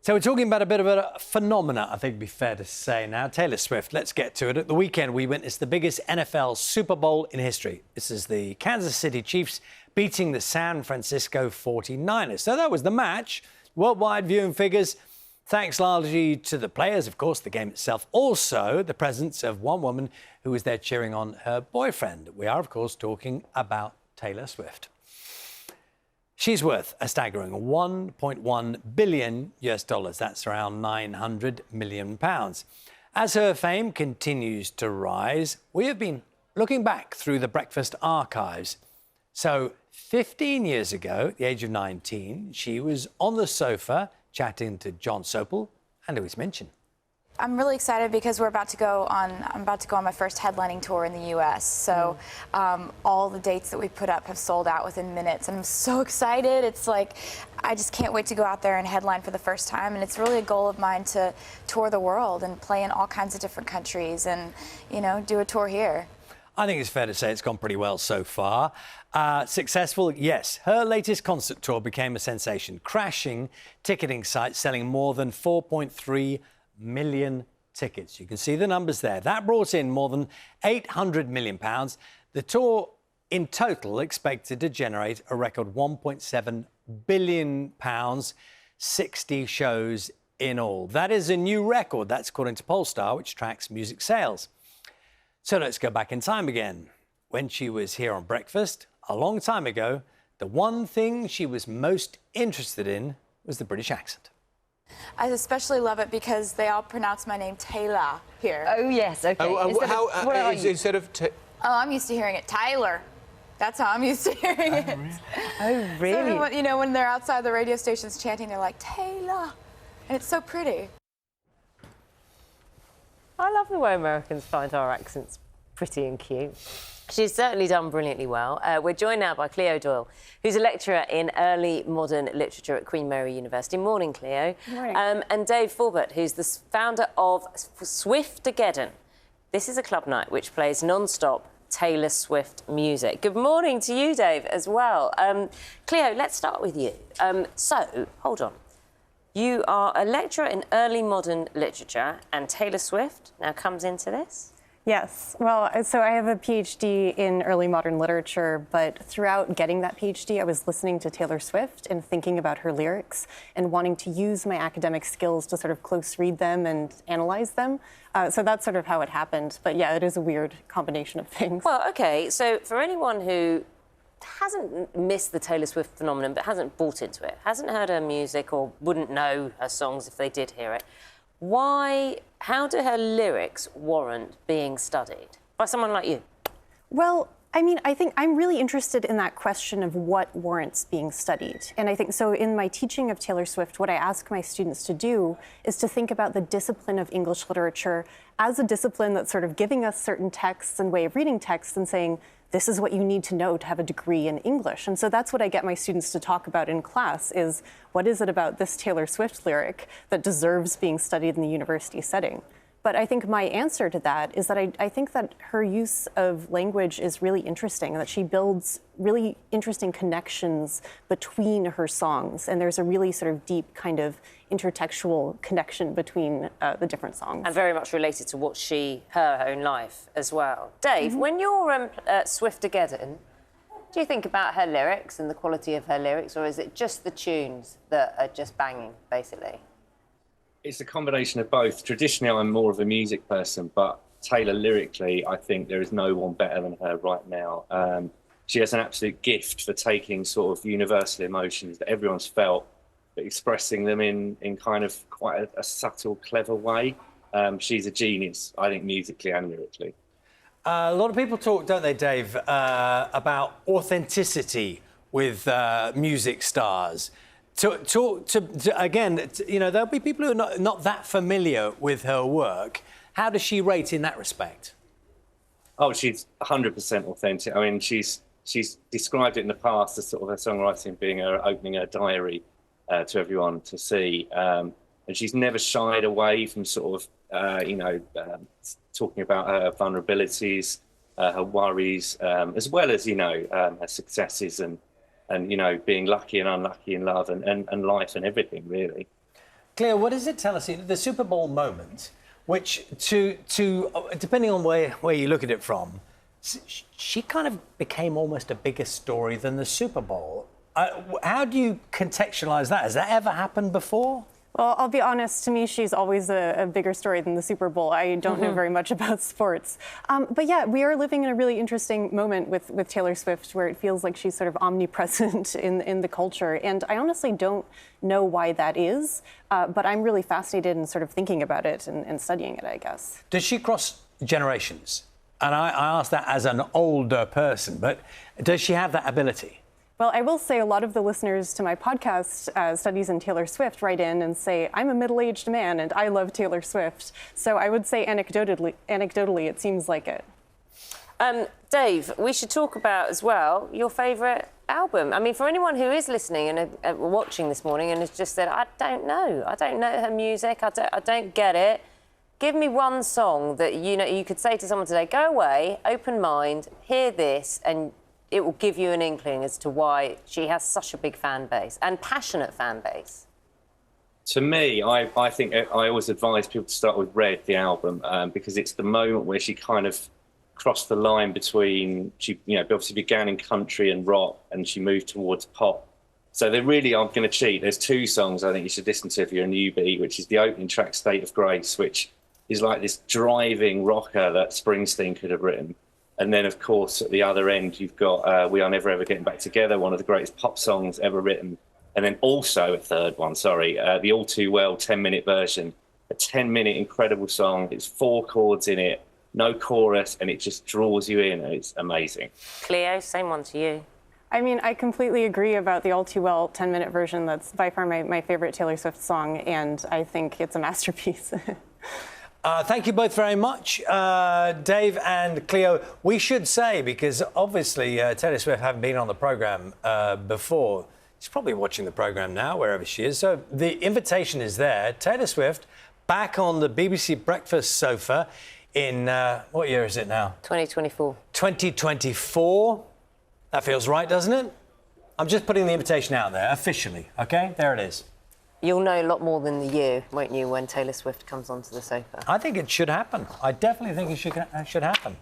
So we're talking about a bit of a phenomena, I think it'd be fair to say now. Taylor Swift, let's get to it. At the weekend, we witnessed the biggest NFL Super Bowl in history. This is the Kansas City Chiefs beating the San Francisco 49ers. So that was the match. Worldwide viewing figures, thanks largely to the players, of course, the game itself. Also, the presence of one woman who was there cheering on her boyfriend. We are, of course, talking about Taylor Swift. She's worth a staggering $1.1 billion. That's around 900 million pounds. As her fame continues to rise, we have been looking back through the Breakfast archives. So 15 years ago, at the age of 19, she was on the sofa chatting to Jon Sopel and Louise Minchin. I'm really excited because I'm about to go on my first headlining tour in the U.S. So all the dates that we put up have sold out within minutes. And I'm so excited. It's like, I just can't wait to go out there and headline for the first time. And it's really a goal of mine to tour the world and play in all kinds of different countries and, you know, do a tour here. I think it's fair to say it's gone pretty well so far. Successful, yes. Her latest concert tour became a sensation, crashing ticketing sites, selling more than 4.3 million tickets. You can see the numbers there. That brought in more than 800 million pounds. The tour in total expected to generate a record 1.7 billion pounds, 60 shows in all. That is a new record. That's according to Polestar, which tracks music sales. So let's go back in time again. When she was here on Breakfast, a long time ago, the one thing she was most interested in was the British accent. I especially love it because they all pronounce my name Taylor here. Oh, yes, OK. Instead of... I'm used to hearing it Tyler. That's how I'm used to hearing it. Oh, really? So, you know, when they're outside the radio stations chanting, they're like, Taylor. And it's so pretty. I love the way Americans find our accents pretty and cute. She's certainly done brilliantly well. We're joined now by Cleo Doyle, who's a lecturer in early modern literature at Queen Mary University. Morning, Cleo. Morning. And Dave Forbert, who's the founder of Swiftageddon. This is a club night which plays non-stop Taylor Swift music. Good morning to you, Dave, as well. Cleo, let's start with you. So, hold on. You are a lecturer in early modern literature, and Taylor Swift now comes into this? Yes. Well, so I have a PhD in early modern literature, but throughout getting that PhD, I was listening to Taylor Swift and thinking about her lyrics and wanting to use my academic skills to sort of close read them and analyze them. So that's sort of how it happened. But yeah, it is a weird combination of things. Well, OK, so for anyone who hasn't missed the Taylor Swift phenomenon but hasn't bought into it, hasn't heard her music or wouldn't know her songs if they did hear it, how do her lyrics warrant being studied by someone like you? Well, I mean, I think I'm really interested in that question of what warrants being studied. And I think so in my teaching of Taylor Swift, what I ask my students to do is to think about the discipline of English literature as a discipline that's sort of giving us certain texts and way of reading texts and saying, this is what you need to know to have a degree in English. And so that's what I get my students to talk about in class is what is it about this Taylor Swift lyric that deserves being studied in the university setting? But I think my answer to that is that I think that her use of language is really interesting, that she builds really interesting connections between her songs. And there's a really sort of deep kind of intertextual connection between the different songs. And very much related to what her own life as well. Dave, when you're Swiftageddon, do you think about her lyrics and the quality of her lyrics, or is it just the tunes that are just banging, basically? It's a combination of both. Traditionally, I'm more of a music person, but Taylor lyrically, I think there is no one better than her right now. She has an absolute gift for taking sort of universal emotions that everyone's felt, but expressing them in kind of quite a subtle, clever way. She's a genius, I think, musically and lyrically. A lot of people talk, don't they, Dave, about authenticity with music stars. Again, you know, there'll be people who are not that familiar with her work. How does she rate in that respect? Oh, she's 100% authentic. I mean, she's described it in the past as sort of her songwriting being her opening her diary to everyone to see. And she's never shied away from sort of, talking about her vulnerabilities, her worries, as well as, her successes and, being lucky and unlucky in love and life and everything, really. Cleo, what does it tell us? The Super Bowl moment, which depending on where you look at it from, she kind of became almost a bigger story than the Super Bowl. How do you contextualize that? Has that ever happened before? Well, I'll be honest, to me, she's always a bigger story than the Super Bowl. I don't know very much about sports. But yeah, we are living in a really interesting moment with Taylor Swift where it feels like she's sort of omnipresent in the culture. And I honestly don't know why that is, but I'm really fascinated in sort of thinking about it and studying it, I guess. Does she cross generations? And I ask that as an older person, but does she have that ability? Well, I will say a lot of the listeners to my podcast, Studies in Taylor Swift, write in and say, I'm a middle-aged man and I love Taylor Swift. So I would say anecdotally it seems like it. Dave, we should talk about as well your favourite album. I mean, for anyone who is listening and watching this morning and has just said, I don't know her music, I don't get it. Give me one song that you could say to someone today, go away, open mind, hear this, and it will give you an inkling as to why she has such a big fan base and passionate fan base. To me, I think I always advise people to start with Red, the album, because it's the moment where she kind of crossed the line between, she obviously began in country and rock and she moved towards pop. So they really aren't going to cheat. There's two songs I think you should listen to if you're a newbie, which is the opening track, State of Grace, which is like this driving rocker that Springsteen could have written. And then, of course, at the other end, you've got We Are Never Ever Getting Back Together, one of the greatest pop songs ever written. And then also a third one, the All Too Well 10-minute version, a 10-minute incredible song. It's 4 chords in it, no chorus, and it just draws you in. It's amazing. Cleo, same one to you. I mean, I completely agree about the All Too Well 10-minute version. That's by far my favorite Taylor Swift song, and I think it's a masterpiece. Thank you both very much, Dave and Cleo. We should say, because obviously Taylor Swift hasn't been on the programme before. She's probably watching the programme now, wherever she is. So the invitation is there. Taylor Swift back on the BBC Breakfast sofa in, what year is it now? 2024. 2024. That feels right, doesn't it? I'm just putting the invitation out there, officially, OK? There it is. You'll know a lot more than the year, won't you, when Taylor Swift comes onto the sofa? I think it should happen. I definitely think it should happen.